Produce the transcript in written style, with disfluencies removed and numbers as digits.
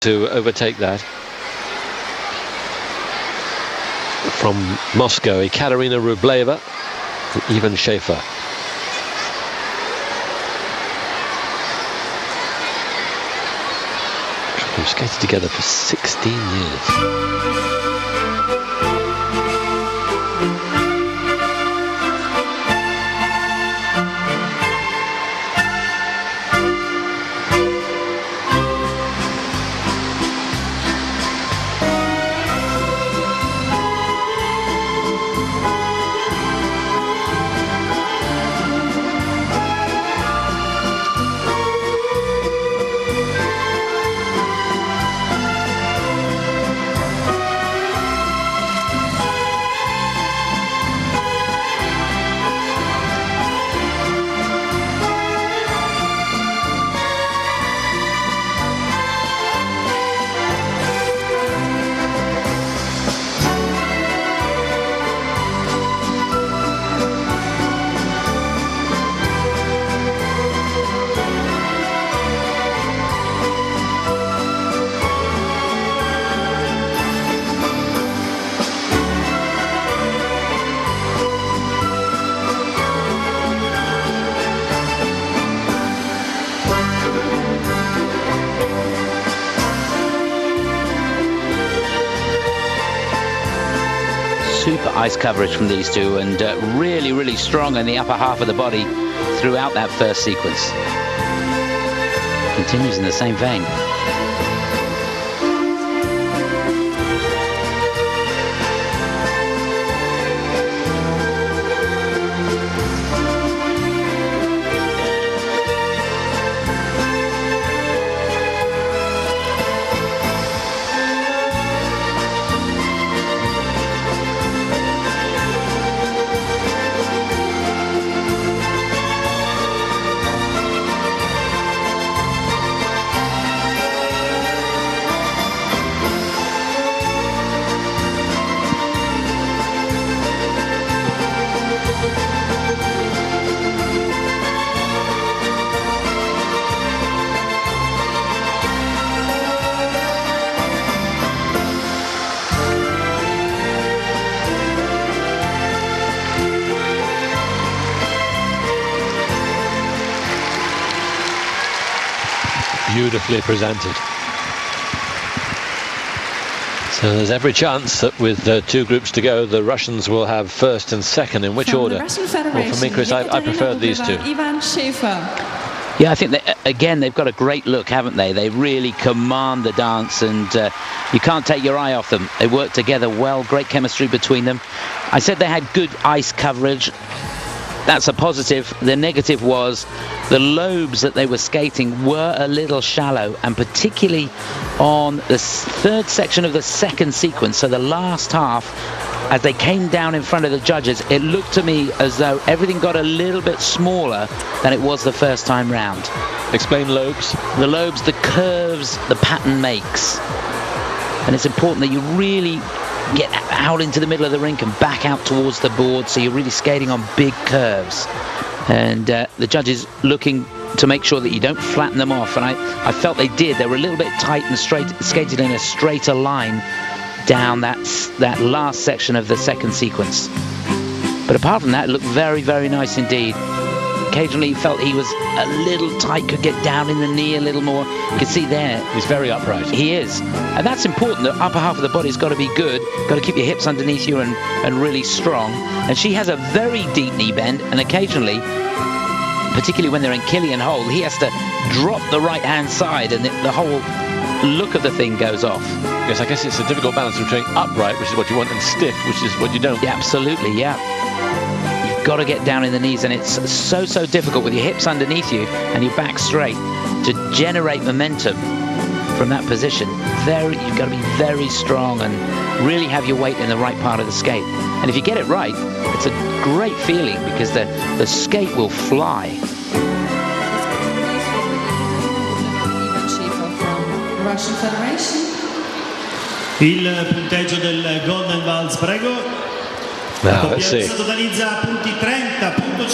to overtake that. From Moscow, Ekaterina Rubleva and even Shefer. We've skated together for 16 years. Super ice coverage from these two, and really strong in the upper half of the body throughout that first sequence. Continues in the same vein. Beautifully presented. So there's every chance that with two groups to go, the Russians will have first and second. In which order? Well, for me, Chris, I preferred these two. Yeah, I think that, again, they've got a great look, haven't they? They really command the dance, and you can't take your eye off them. They work together well, great chemistry between them. I said they had good ice coverage. That's a positive. The negative was the lobes that they were skating were a little shallow, and particularly on the third section of the second sequence, so the last half, as they came down in front of the judges, it looked to me as though everything got a little bit smaller than it was the first time round. Explain lobes. The lobes, the curves the pattern makes. And it's important that you really get out into the middle of the rink and back out towards the board, so you're really skating on big curves. And the judges looking to make sure that you don't flatten them off, and I felt they did. They were a little bit tight and straight, skated in a straighter line down that last section of the second sequence. But apart from that, it looked very nice indeed. Occasionally felt he was a little tight, could get down in the knee a little more. You can see there. He's very upright. He is. And that's important. The upper half of the body's got to be good. Got to keep your hips underneath you and really strong. And she has a very deep knee bend, and occasionally, particularly when they're in Killian hold, he has to drop the right-hand side, and the whole look of the thing goes off. Yes, I guess it's a difficult balance between upright, which is what you want, and stiff, which is what you don't. Yeah, absolutely, yeah. You've got to get down in the knees, and it's so difficult with your hips underneath you and your back straight to generate momentum from that position. You've got to be very strong and really have your weight in the right part of the skate. And if you get it right, it's a great feeling, because the skate will fly. Russian Federation. Il punteggio del Golden Vals, prego. Now, let's see. Totalizza punti 30.5.